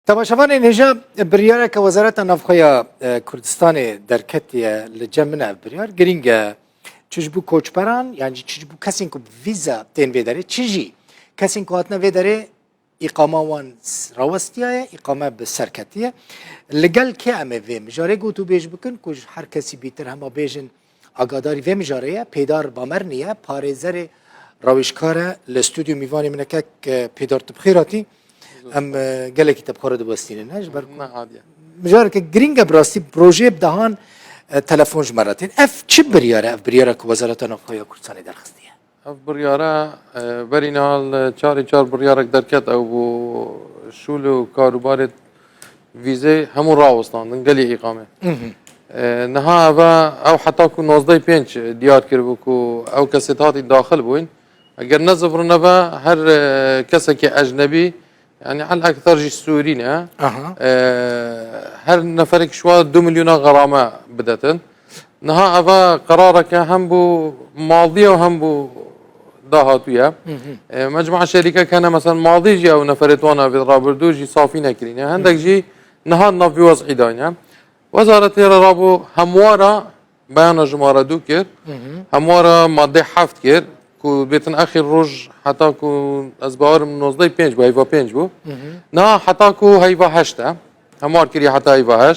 تماشاوان نجا بريارة كوزارة نافخيا كردستان دركتية لجمنا بريار جرينجا تجبو كوچبران يعني تجبو كسين كو فيزا تين فيداري تجي كسين كو هاتنا فيداري إقامة وان راوستيا إقامة بسركتية لقال كامة في مجاري قوتو بيج بكن كوج هر كسي بيتر هما بيجن آقاداري في مجارية بيدار بامرنية باريزاري راوشكارة الاستوديو ميواني منكك بيدار تبخيراتي ام قالك تبخور دوستين ناش بركو ما عادي مجارك جرينجا براستي بروجي بدهان تلفون جمرتين اف تشبرياره اف بريارك وزارة نافخيا كردستان درخستيه اف بريارة برينال چار بريارك دركت او بو شولو كاروبارت فيزي همو راوستان نقلي اقامة نها او حتى كو 19 ديار كربكو او كسيتات داخل بوين اگر نزفر نبا هر كسك اجنبي يعني على الاكثر جي السوريين هر نفرك شوى 2 مليون غرامه بدتن نها افا قرارك هم بو ماضيه وهم بو داهاتويا مجموعه شركه كان مثلا ماضي جي او نفرت وانا في رابردو جي صافينا كرينا عندك جي نها نافي وضعي داينا وزاره الرابو همواره بيان جماره دوكر همواره ماده حفت كر كو بيتن اخر روج حتى كو ازبار من 15 بو هيفا 5 بو نا حتى كو هيفا 8 همار كري حتى هيفا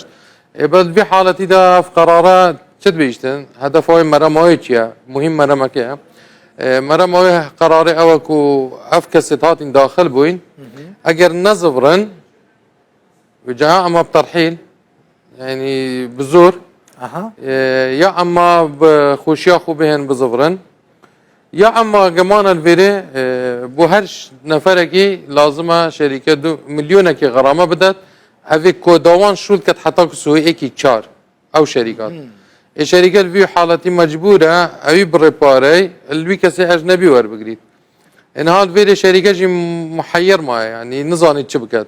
8 بل في حالتي دا في قرارات شد بيشتن هدف هاي مرمايتيا مهم مرمكيا مرماي قراري او كو افكستات داخل بوين اگر نزفرن وجاء اما بترحيل يعني بزور يا اما بخوشيا خو بهن بزفرن يا اما كمان الفيري بو هرش نفركي لازمه شركه 2 مليون كي غرامه بدت افي كودوان شول كت حتى كسوي اكي تشار او شركات الشركه في حالتي مجبوره اوي بريباري الوي كسي اجنبي ور بقريت ان هاد فيري شركه جي محير ما يعني نظاني تشبكات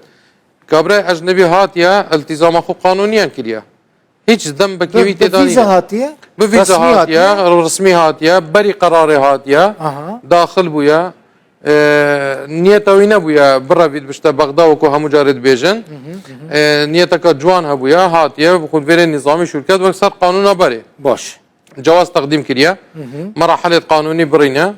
كابرا اجنبي هاتيا التزام اخو قانونيا كليا هيك ذنب كيفي تداني بفيزا هاتيه بفيزا هاتيا رسمي هاتيا بري قراري هاتيا داخل بويا نيتا وين بويا برا بيت بشتا بغداد وكو همو جارد بيجن نيتا كجوان هبويا هاتيا بخود فيري نظامي شركات وكسر قانونا بري باش جواز تقديم كريا مرحلة قانوني برينا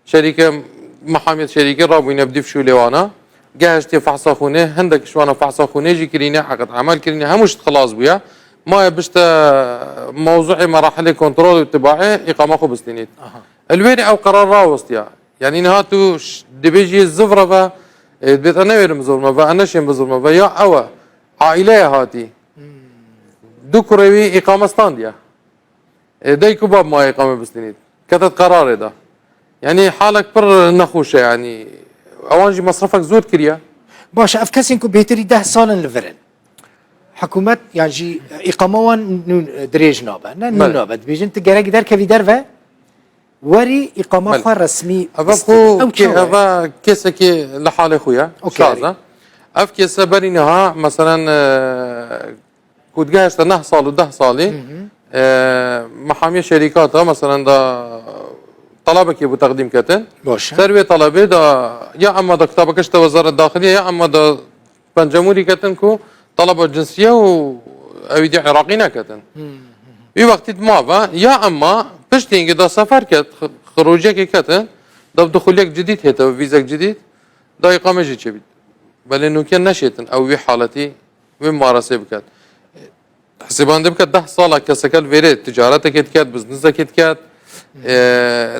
شركة محامية شركة رابوينا بدي فشو لوانا جاهزتي فحص خونه هندك شوانا فحص خونه جي كرينا عقد عمل كرينا هموش خلاص بويا ما بشتا موضوع مراحل كنترول واتباعي اقامه خو بستنيت الويري او قرار راوستيا يعني نهاتو دبيجي الزفره بيت انا ويرم زلمه فانا شين بزلمه يا او عائله هاتي دو كروي اقامه ستانديا دايكو باب ما اقامه بستنيت كتت قرار ده يعني حالك بر نخوشه يعني اوانجي مصرفك زود كريا باش افكاسينكو بيتري 10 سال لفرن حكومة يعني جي إقامة وان دريج نابا نون نابا بيجن تجارة جدار كفيدار و وري إقامة خا رسمي أو كي هذا كيسة كي لحالة خويا شازة أف كيسة برينها مثلا كنت جاهز 9 صال و10 صالي محامية شركاتها مثلا دا طلبك يبو تقديم كتن سروي طلبي دا يا أما دا كتابك اشتا وزارة الداخلية يا أما دا بنجمهوري كتن كو طلبوا الجنسية وأيدي عراقينا كتن في وقت ما يا أما بشتين قد سفر كت خروجك كتن ده دخولك جديد هتا فيزاك جديد ده إقامة جديد شبيد بل إنه كان نشيتن أو في حالتي وممارسة بكت حسبان ده بكت 10 صالة كسكال فيريت تجارتك كت بزنسك كت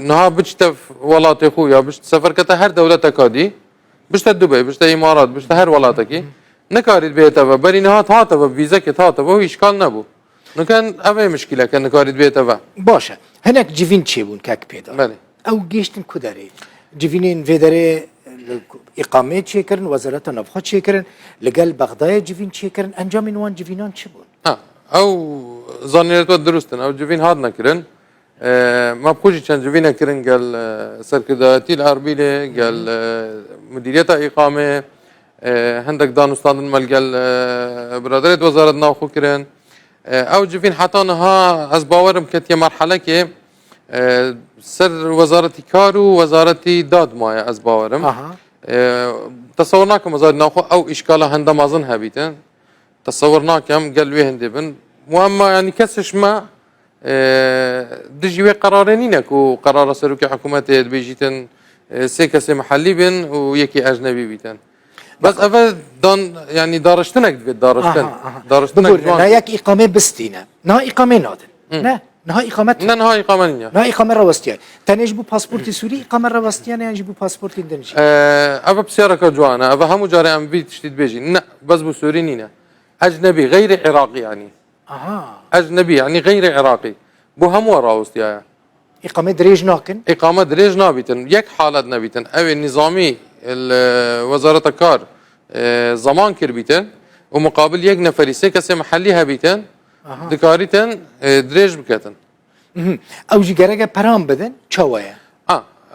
نها بجت ولاتي خويا بجت سفر كت هر دولة تكادي بجت دبي بجت إمارات بجت هر ولاتكي نكارد بيتا بري نهات هاتوا فيزا كت هاتوا وإشكال نبو نكان أبي مشكلة كان نكارد بيتا باشا هناك جيفين تشيبون كاك بيدا بله أو جيشتن كداري جيفينين فيداري إقامة تشيكرن وزارة النفخة تشيكرن لقال بغداد جيفين تشيكرن أنجام وان جيفينان تشيبون أو ظنيت ودرستن أو جيفين هاد نكرن ما بخوجي كان جيفين كرن قال سركداتي العربية قال مديرية إقامة هندك دانستان ملقال برادرت وزارة ناخو كرن او جفين حطانها از باورم كتيا مرحلة كي سر وزارة كارو وزارة داد مايا از باورم تصورناكم مزاد ناخو او اشكالها هندا مازن هابيتن تصورناكم قال ويه هندبن واما يعني كسش ما دجي وي قرارين اكو قرار سلوكي حكومات بيجيتن سي محلي بن ويكي اجنبي بيتن بس افا دان يعني دارشتنك دارشتن بقول نا يك إقامة بستينة نا إقامة نادن نا نها إقامة نها إقامة نا إقامة روستيان تانيش بو باسبورت سوري إقامة روستيان يعني بو باسبورت دنجي افا بسيارة جوانا افا همو جاري ام بيت تشتيت بيجي نا بس بو سوري نينا اجنبي غير عراقي يعني اجنبي يعني غير عراقي بو همو راوستيا إقامة دريج ناكن إقامة دريج نابيتن يك حالات نابيتن أو النظامي وزارة الكار زمان كربيتن ومقابل يك نفري سي محلي هبيتن دكاريتن دريج بكتن أو جي جرجة برام بدن شوية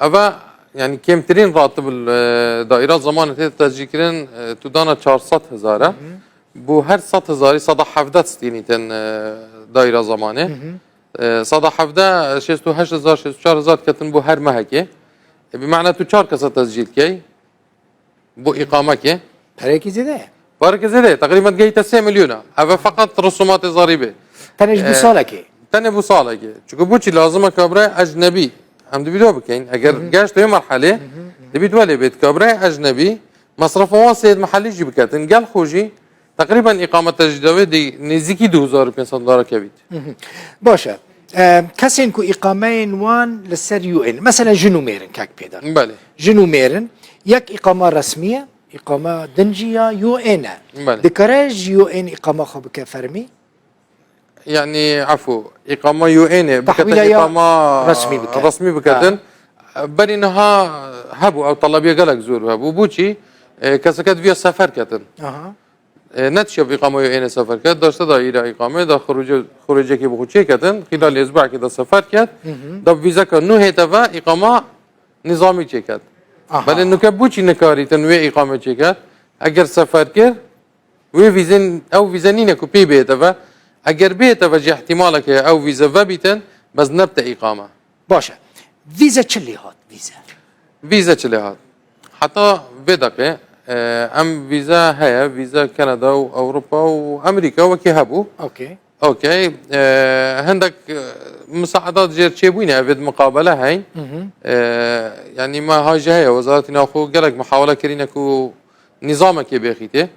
أبا يعني كمترين راتب الدائرة زمان تجيكرن تدانا 400,000 بو هر 100,000 صدا حفدات ستينيتن دائرة زمانه صدا حفده 68,000 64,000 كتن بو هر مهكي بمعنى تو 4 كسا تسجيل كي بو إقامة كي فريقي زيادة فرق زيادة تقريبا جاي 9 مليون هذا فقط رسومات ضريبة تنش بصالك تاني بو صالك شو بوشي لازم كبرى أجنبي هم دبيدو بكين أجر جاش توي مرحلة دبيدو لي بيت كبرى أجنبي مصرف واسد محلي جي بكتن قال خوجي تقريبا إقامة تجديدية دي نزيكي 2,500 دلار كبيت باشا كسين كو إقامين وان للسر يو إن مثلا جنو ميرن كاك بيدر بله جنو ميرن يك إقامة رسمية إقامة دنجية يو إن بله دكراج يو إن إقامة خبك فرمي يعني عفو إقامة يو إن بكتن إقامة رسمي بكتن برينها هبو أو طلبية قالك زور هبو بوشي كسكت فيها سفر كتن نتشف إقامة يو إن سفر كت داشت دا إلى إقامة دا خروج كي بخوشي كتن خلال أسبوع كده سفر كت دا فيزا كنو هتفا إقامة نظامي كت بل إنه كبوشي نكاري تنوي إقامة كت أجر سفر كر وي فيزن أو فيزنين كو بي بيتفا أجر بيتفا جي احتمالك أو فيزا فابيتن بس نبت إقامة باشا فيزا تشلي هات فيزا تشلي هات حتى بدقة ام فيزا هي فيزا كندا واوروبا وامريكا وكي هبو اوكي عندك مساعدات غير تشيبوينها في مقابله هاي يعني ما هاجي هي وزاره ناخو قالك محاوله كرينكو نظامك يبيخيته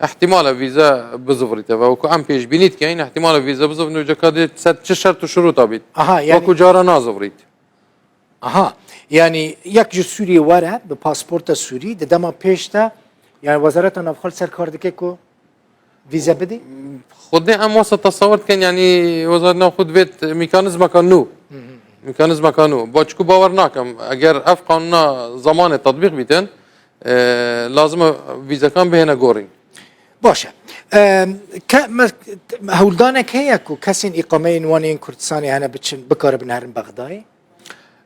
احتمال فيزا بزفرته وكو ام بيج بينيت كاين احتمال فيزا بزفر نو جكاد ست شرط شروط ابيت يعني وكو جارا نازفريت يعني يك جو سوري ورا بباسبورت سوري دما بيشتا يعني وزارة النفخال سركار دكيكو فيزا بدي خدني ام وسط تصورت كان يعني وزارة خد بيت ميكانيزم كانو ميكانيزم كانو باشكو باورناكم اگر اف قانونا زمان التطبيق بيتن لازم فيزا كان بهنا غورين باشا هولدانك هيكو كسين اقامين وانين كردستاني انا بتشن بكار بنهر بغدادي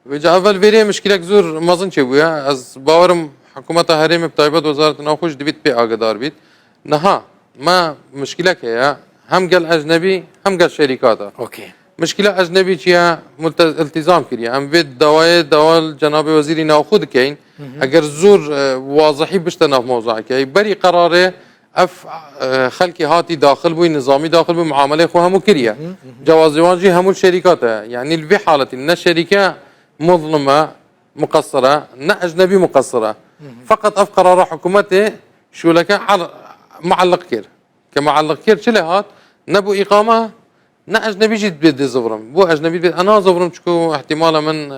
وجا اول فيري مشكلة زور مازن چبويا از باورم حكومت هرم بتايبت وزارة ناخوش دبيت بي آگدار بيت نها ما مشكلة كيا هم قال أجنبي هم قال شركاته اوكي مشكلة أجنبي كيا التزام كريا ام بيت دوال جناب وزيري ناخود كين اگر زور واضحي بشتنا في موضوع كي بري قراره اف خلقي هاتي داخل بوي نظامي داخل بوي معامله خو همو كريا جواز واجي همو الشركات يعني في حالة ان الشركة مظلمة مقصرة نا أجنبي مقصرة فقط أف قرار حكومته شو لك معلق كير كمعلق كير شلي هات نبو إقامة نا أجنبي جد بيد زفرم بو أجنبي بيد أنا زفرم شكو احتمالا من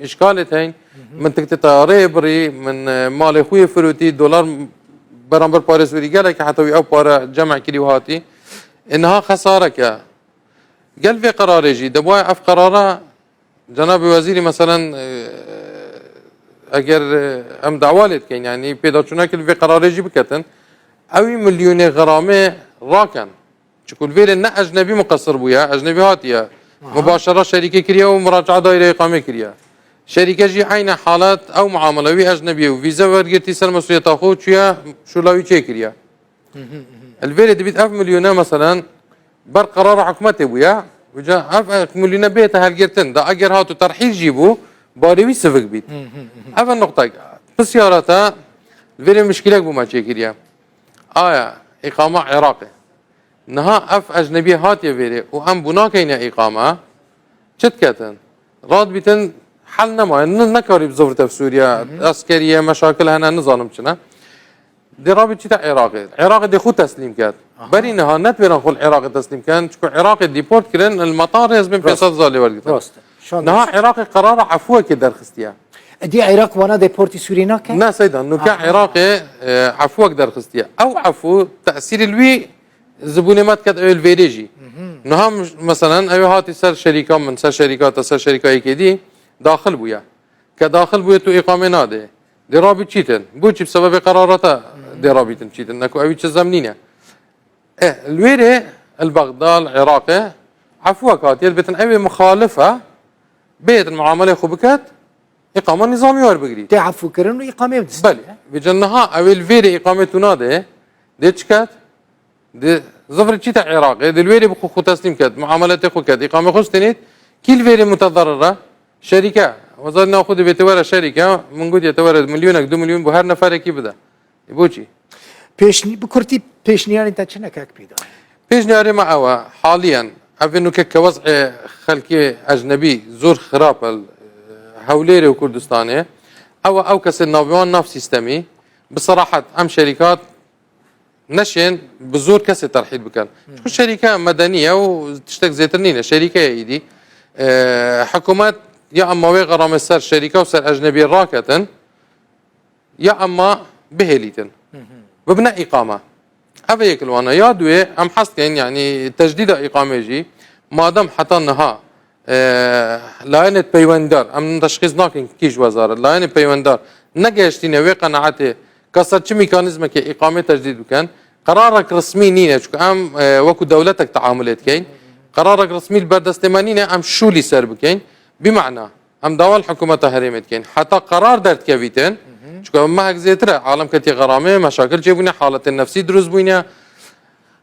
إشكالتين من تكتتا ريبري من مال خوي فروتي دولار برامبر باريس وريقالك حتى أو بارا جمع كيلوهاتي إنها خسارة كا قال في قرار يجي دبوا أف قراره جناب وزيري مثلا اگر ام دعوالت كين يعني پیدا چونه كل في قرار يجي بكتن اوي مليون غرامه راكن شكل فيل نا اجنبي مقصر بويا اجنبي هاتيا مباشره شركه كريا ومراجعه دائره اقامه كريا شركه جي عين حالات او معامله اجنبيه وفيزا ورغتي سر مسؤوليه تاخذ شو لاوي كريا الفيل دبيت 1000 مليون مثلا بر قرار حكومته بويا وجا اف مليون بيت هالجرتن دا اگر هاتو ترحيل جيبو باريوي سفك بيت هذا النقطة بسيارته الفيري مشكلة بما تشيكيريا إقامة عراقي نها أف أجنبي هاتي فيري وأم بناكينا إقامة شتكتن راد بيتن حل نما نكاري بزورته في سوريا عسكرية مشاكل هنا نظام شنا دي رابط شتا عراقي العراق دي خو تسليم كات بري نها نت بيرن خو العراق تسليم كان شكو عراقي ديبورت كرن المطار يزبن فيصل زالي ورقتن راست نها عراقي قرار عفوه كده خستيا دي عراق وانا ديبورتي سوري ناكا نا سيدا انه كعراقي عفوك در خستيا او عفو تاثير الوي زبونيمات كد الفيريجي نهم مثلا ايو هاتي سر شركه من سر شركات سر شركه هيك داخل بويا كداخل بويا تو اقامه ناده دي رابط تشيتن بوجي بسبب قراراته دي رابط تشيتن نكو اوي تشزمنينه الويري البغداد العراقي عفوك هاتي بتن اوي مخالفه بيت المعامله خو بكات إقامة نظامية وربقري تعفو كرن وإقامة بدست بله بجنها أو الفيري إقامة تناده دي تشكات دي زفر تشيتا عراقي دي الفيري بخو خو تسليم كات معاملات خو كات إقامة خوستنيت كل فيري متضررة شركة وزاد ناخذ بيتوارى شركة من قد يتوارى مليونك 2 مليون بهر نفر كي بدا يبوشي بيشني بكرتي بيشنيان انت شنك هيك بيدا بيجني معه حاليا أفنو كوضع خلقي أجنبي زور خراب هوليري وكردستاني او كس النافيون ناف سيستمي بصراحه ام شركات نشين بزور كس ترحيل بكان شو شركه مدنيه وتشتك زيترنينه شركه ايدي حكومات يا اما وي غرام السر شركه وسر اجنبي راكتن يا اما بهليتن ببناء اقامه ابي يكلوانا يا دوي ام حسكن يعني تجديد اقامه جي ما دام حتى نها لاينت بيوندار ام تشخيص ناكن كيش وزاره لاينت بيوندار نجاشتينه وي قناعتي كسر شي ميكانيزم كي اقامه تجديد كان قرارك رسمي نينه شو ام وكو دولتك تعاملات كاين قرارك رسمي البردستمانينه ام شو لي سر بكاين بمعنى ام دول الحكومه تهريمت كاين حتى قرار درت كافيتن شو ما هيك زيترا عالم كتي غرامه مشاكل جيبونا حاله النفسي دروز بوينا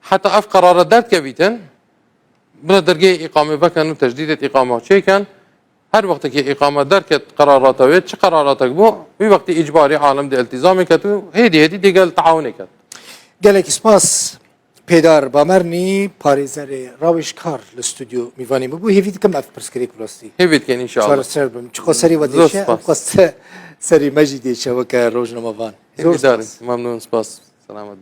حتى اف قرار درت كافيتن بلا درجة إقامة بكن وتجديد إقامة شيء كان هر وقت كي إقامة دركت قرارات ويت شو قراراتك بو في وقت إجباري عالم دي التزامي كتو هدي دي قال تعاوني كت گلک سپاس پیدار بامرنی پاریزر راوشکار الاستودیو میوانی بو هیوید کم اف پرسکریک براستی هيفيد كان إن شاء الله سر بم چقو سری ودیشه قصه سری مجیدی شوکه روزنامه وان هيفيد داري ممنون سباس سلامت